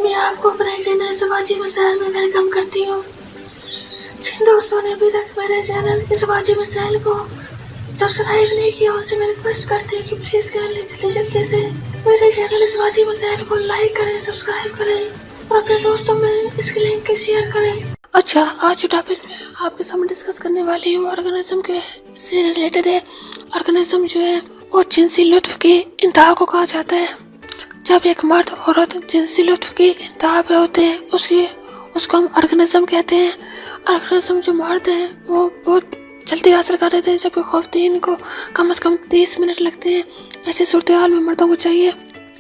मैं आपको अपने चैनल शिवाजी मिसाइल में वेलकम करती हूँ। जिन दोस्तों ने अभी तक मेरे चैनल शिवाजी मिसाइल को सब्सक्राइब नहीं किया उनसे मैं रिक्वेस्ट करती हूँ कि प्लीज जल्दी से मेरे चैनल शिवाजी मिसाइल को लाइक करें, सब्सक्राइब करें और अपने दोस्तों में इसकी लिंक शेयर करें। अच्छा, आज जो टॉपिक मैं आपके सामने डिस्कस करने वाली हूँ ऑर्गेनिज्म के से रिलेटेड है। ऑर्गेनिज्म जो है वो जिनसी लुत्फ की इंतहा को कहा जाता है। जब एक मर्द औरत जिनसी लुत्फ की इंतहा पे होते हैं उसको हम ऑर्गेनिज्म कहते हैं। ऑर्गेनिज्म जो मर्द हैं वो बहुत जल्दी हासिल कर लेते हैं, जबकि खवातीन को कम से कम 30 मिनट लगते हैं। ऐसी सूरत हाल में मर्दों को चाहिए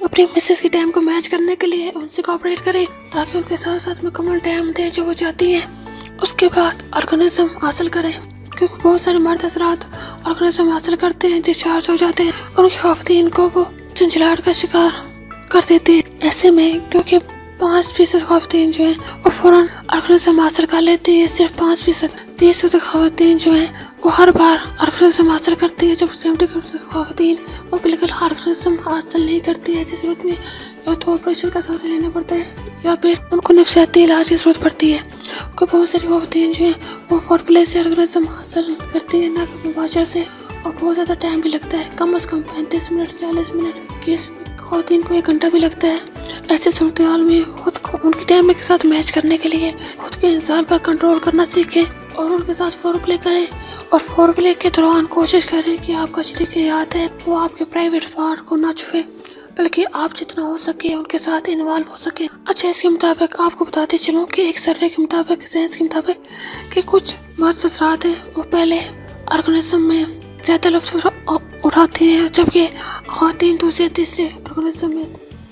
अपनी मिसेस की टाइम को मैच करने के लिए उनसे कोऑपरेट करें ताकि उनके साथ साथ मुकम्मल टाइम दें जो वो चाहती है। उसके बाद ऑर्गेनिज्म हासिल करें, क्योंकि बहुत सारे मर्द हजरात ऑर्गेनिज्म हासिल करते हैं, डिस्चार्ज हो जाते हैं और उनकी खवातीन को वो झंझलाहट का शिकार कर देते हैं। ऐसे में क्योंकि 5% खवातीन जो है वो फौरन ऑर्गेनिज्म हासिल कर लेती है, सिर्फ 5%। 30% खवातीन जो है वो हर बार ऑर्गेनिज्म हासिल करती है, जब 70% खवातीन वो बिल्कुल ऑर्गेनिज्म हासिल नहीं करती है। ऐसी सूरत में या तो ऑपरेशन का सहारा लेना पड़ता है या फिर उनको नफ्सियाती इलाज की जरूरत पड़ती है। क्योंकि बहुत सारी खवातीन जो है वो फोरप्ले से ऑर्गेनिज्म हासिल करती है, ना कि मुबाशर से, और बहुत ज़्यादा टाइम भी लगता है, कम से कम 35 मिनट 40 मिनट की खवातीन को 1 घंटा भी लगता है। ऐसे सूरत हाल में खुद को उनकी टाइम के साथ मैच करने के लिए खुद के इंसान पर कंट्रोल करना सीखें और उनके साथ फोरप्ले करें। और फोरप्ले के दौरान कोशिश करें कि आपका शरीक याद है वो आपके प्राइवेट पार्ट को ना छुए, बल्कि आप जितना हो सके उनके साथ इन्वॉल्व हो सके। अच्छा, इसके मुताबिक आपको बताते चलूँ कि एक सर्वे के मुताबिक, साइंस के मुताबिक, कि कुछ मर्द हज़रात हैं वो पहले ऑर्गेनिज्म में ज़्यादा लुत्फ़ उठाते हैं, जबकि ख़वातीन दूसरे तीसरे ऑर्गेनिज्म में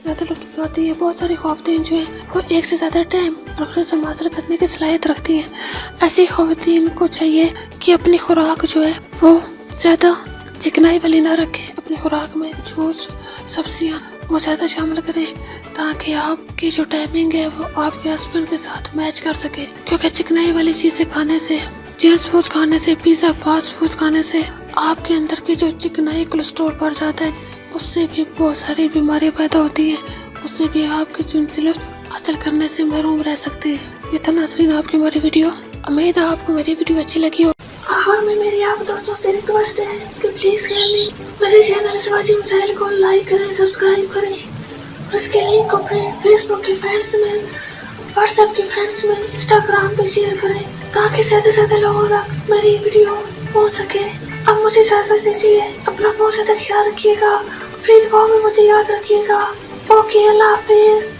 ज़्यादा लुत्फ़ उठाती है। बहुत सारी ख़वातीन जो है वो एक से ज़्यादा टाइम ऑर्गेनिज्म हासिल करने की सलाहियत रखती हैं। ऐसी ख़वातीन को चाहिए कि अपनी खुराक जो है वो ज़्यादा चिकनाई वाली ना रखें, अपनी खुराक में जूस सब्जियां वो ज़्यादा शामिल करें ताकि आपकी जो टाइमिंग है वो आपके हस्बैंड के साथ मैच कर सके। क्योंकि चिकनाई वाली चीज़ें खाने से, जंक फूड खाने से, पिज़्ज़ा फास्ट फूड खाने से आपके अंदर की जो चिकनाई कोलेस्ट्रॉल बढ़ जाता है, उससे भी बहुत सारी बीमारी पैदा होती है, उससे भी आपकी जिनसी लुत्फ़ हासिल करने से महरूम रह सकते हैं। ये था नाज़रीन आपकी मेरी वीडियो। उम्मीद है आपको मेरी वीडियो अच्छी लगी हो। आखिर में मेरी आप दोस्तों से रिक्वेस्ट है कि प्लीज मेरे चैनल शिवाजी मिसाइल को लाइक करें, सब्सक्राइब करें और इसके लिंक को अपने फेसबुक के फ्रेंड्स में, व्हाट्सएप के फ्रेंड्स में, इंस्टाग्राम पे शेयर करें ताकि ज्यादा से ज्यादा लोगों तक मेरी वीडियो पहुंच सके। अब मुझे इजाजत दीजिए, अपना बहुत ज्यादा ख्याल रखिएगा, अपनी दुआओं में मुझे याद रखिएगा। ओके, अल्लाह हाफिज।